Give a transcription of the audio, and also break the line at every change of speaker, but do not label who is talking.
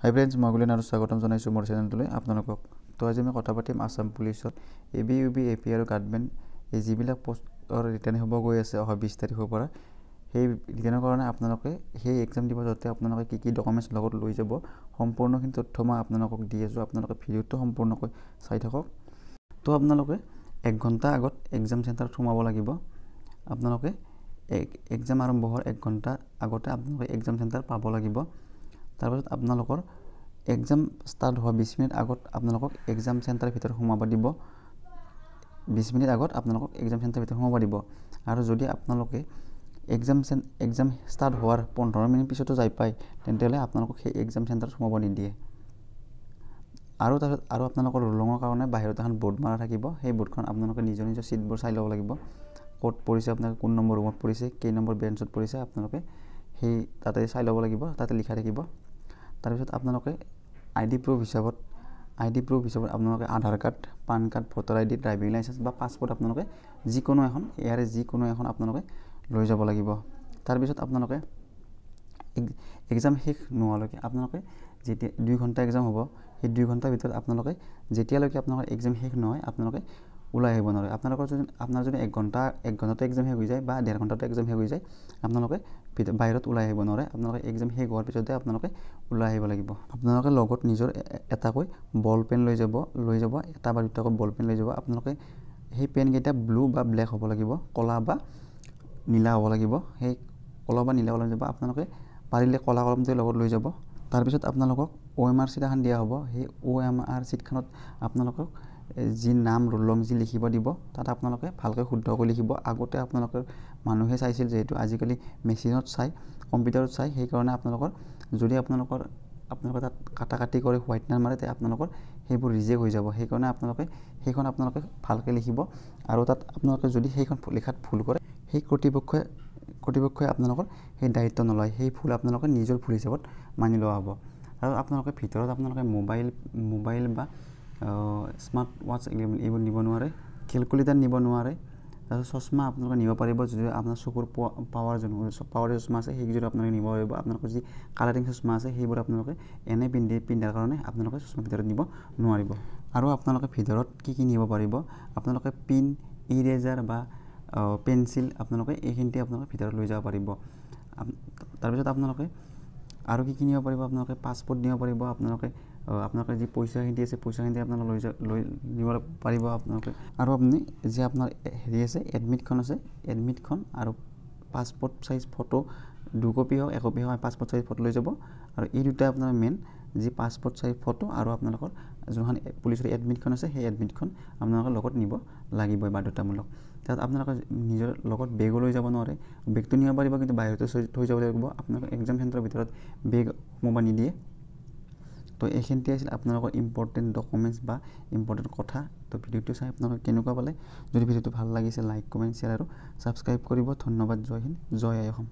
হাই friends, মই গুলিন আৰু স্বাগতম জনাইছোঁ মোৰ চেনেলটোলৈ আপোনালোকক। তো আজি আমি কথা পাতিম আছাম পুলিচত এবি ইউবি এপি আৰু গাৰ্ডমেন এই যিবিলাক পষ্টৰ ৰিটাৰ্ণ হ'ব গৈ আছে অহা 20 তাৰিখৰ পৰা, সেই ৰিটাৰ্ণৰ কাৰণে আপোনালোকে সেই এক্সাম দিব যাতে আপোনালোকে কি ডকুমেণ্টছ লগত লৈ যাব, সম্পূৰ্ণখিনি তথ্য মই আপোনালোকক দি আছোঁ। আপোনালোকে ভিডিঅ'টো সম্পূৰ্ণকৈ চাই থাকক। তো আপোনালোকে 1 ঘণ্টা আগত এক্সাম চেণ্টাৰত সোমাব লাগিব। আপোনালোকে এক্সাম আৰম্ভ হোৱাৰ 1 ঘণ্টা আগতে আপোনালোকে এক্সাম চেণ্টাৰ পাব লাগিব। তাৰপিছত আপোনালোকৰ এক্সাম ষ্টাৰ্ট হোৱা 20 মিনিট আগত আপোনালোকক এক্সাম চেণ্টাৰৰ ভিতৰত সোমাব দিব। 20 মিনিট আগত আপোনালোকক এক্সাম চেণ্টাৰৰ ভিতৰত সোমাব দিব। আৰু যদি আপোনালোকে এক্সাম ষ্টাৰ্ট হোৱাৰ 15 মিনিট পিছতো যাই পায়, তেন্তে আপোনালোকক সেই এক্সাম চেণ্টাৰত সোমাব নিদিয়ে। আৰু তাৰপিছত আপোনালোকৰ ৰোলঙৰ কাৰণে বাহিৰত এখন বৰ্ড মাৰা থাকিব। সেই বৰ্ডখন আপোনালোকে নিজৰ ছিটবোৰ চাই ল'ব লাগিব। ক'ত পৰিছে, আপোনালোকে কোন নম্বৰ ৰুমত পৰিছে, কেই নম্বৰ বেঞ্চত পৰিছে, আপোনালোকে সেই তাতে চাই ল'ব লাগিব। তাতে লিখা থাকিব। তাৰপিছত আপোনালোকে আইডি প্ৰুফ হিচাপত আপোনালোকে Aadhaar card, PAN card, voter ID, driving licence বা পাছপৰ্ট আপোনালোকে যিকোনো এখন আপোনালোকে লৈ যাব লাগিব। তাৰপিছত আপোনালোকে এক্সাম শেষ নোহোৱালৈকে আপোনালোকে যেতিয়া 2 ঘণ্টা এক্সাম হ'ব, সেই 2 ঘণ্টাৰ ভিতৰত আপোনালোকে যেতিয়ালৈকে আপোনালোকৰ এক্সাম শেষ নহয় আপোনালোকে ওলাই আহিব নোৱাৰে। আপোনাৰ যদি 1 ঘণ্টাতে এক্সাম শেষ হৈ যায় বা 1.5 ঘণ্টাতে এক্সাম শেষ হৈ যায়, আপোনালোকে বাহিৰত ওলাই আহিব নোৱাৰে। আপোনালোকে এক্সাম শেষ হোৱাৰ পিছতে আপোনালোকে ওলাই আহিব লাগিব। আপোনালোকে লগত নিজৰ এটাকৈ বল পেন লৈ যাব, এটা বা দুটাকৈ বল পেন লৈ যাব। আপোনালোকে সেই পেনকেইটা ব্লু বা ব্লেক হ'ব লাগিব, ক'লা বা নীলা হ'ব লাগিব। সেই ক'লা বা নীলা কলম যাব। আপোনালোকে পাৰিলে ক'লা কলমটোৱে লগত লৈ যাব। তাৰপিছত আপোনালোকক OMR চিট এখন দিয়া হ'ব। সেই OMR চিটখনত আপোনালোকক যি নাম, ৰোল নং যি লিখিব দিব, তাত আপোনালোকে ভালকৈ শুদ্ধকৈ লিখিব। আগতে আপোনালোকৰ মানুহে চাইছিল, যিহেতু আজিকালি মেচিনত চাই, কম্পিউটাৰত চাই, সেইকাৰণে যদি আপোনালোকৰ তাত কাটি কৰি হোৱাইটনাৰ মাৰে, তেতিয়া আপোনালোকৰ সেইবোৰ ৰিজেক্ট হৈ যাব। সেইকাৰণে সেইখন আপোনালোকে ভালকৈ লিখিব। আৰু তাত আপোনালোকে যদি সেইখন লিখাত ভুল কৰে, সেই কৰ্তৃপক্ষই আপোনালোকৰ সেই দায়িত্ব নলয়। সেই ভুল আপোনালোকে নিজৰ ভুল হিচাপত মানি লোৱা হ'ব। আৰু আপোনালোকে ভিতৰত মোবাইল বা স্মাৰ্ট ৱাটচ এইবোৰ নিব নোৱাৰে, কেলকুলেটাৰ নিব নোৱাৰে। তাৰপিছত চশমা আপোনালোকে নিব পাৰিব, যদি আপোনাৰ চকুৰ পাৱাৰ চশমা আছে, সেইযোৰ আপোনালোকে নিব পাৰিব। আপোনালোকৰ যি কালাৰিং চশমা আছে, সেইবোৰ আপোনালোকে এনেই পিন্ধাৰ কাৰণে আপোনালোকে চশমা ভিতৰত নিব নোৱাৰিব। আৰু আপোনালোকে ভিতৰত কি নিব পাৰিব, আপোনালোকে পিন, ইৰেজাৰ বা পেঞ্চিল আপোনালোকে এইখিনিতে আপোনালোকে ভিতৰত লৈ যাব পাৰিব। তাৰপিছত আপোনালোকে আৰু কি নিব পাৰিব, আপোনালোকে পাছপৰ্ট নিব পাৰিব। আপোনালোকে যি পইচাখিনি আছে, পইচাখিনি আপোনালোকে লৈ নিব পাৰিব আপোনালোকে। আৰু আপুনি যি আপোনাৰ আছে, এডমিটখন আছে, এডমিটখন আৰু পাছপৰ্ট চাইজ ফটো 2 কপি হওক 1 কপি হওক, পাছপৰ্ট চাইজ ফটো লৈ যাব। আৰু এই দুটা আপোনাৰ মেইন, যি পাছপৰ্ট চাইজ ফটো আৰু আপোনালোকৰ যোনখন পুলিচৰ এডমিটখন আছে, সেই এডমিটখন আপোনালোকৰ লগত নিব লাগিবই, বাধ্যতামূলক। তাত আপোনালোকে নিজৰ লগত বেগো লৈ যাব নোৱাৰে। বেগটো নিব পাৰিব, কিন্তু বাহিৰতে থৈ যাব লাগিব। আপোনালোকে এক্সাম চেণ্টাৰৰ ভিতৰত বেগ সোমাব নিদিয়ে। তো এইখিনিতে আছিল আপোনালোকৰ ইম্পৰ্টেণ্ট ডকুমেণ্টছ বা ইম্পৰ্টেণ্ট কথা। তো ভিডিঅ'টো চাই আপোনালোকে কেনেকুৱা পালে? যদি ভিডিঅ'টো ভাল লাগিছে, লাইক, কমেণ্ট, শ্বেয়াৰ আৰু ছাবস্ক্ৰাইব কৰিব। ধন্যবাদ। জয় হিন্দ, জয় আই অসম।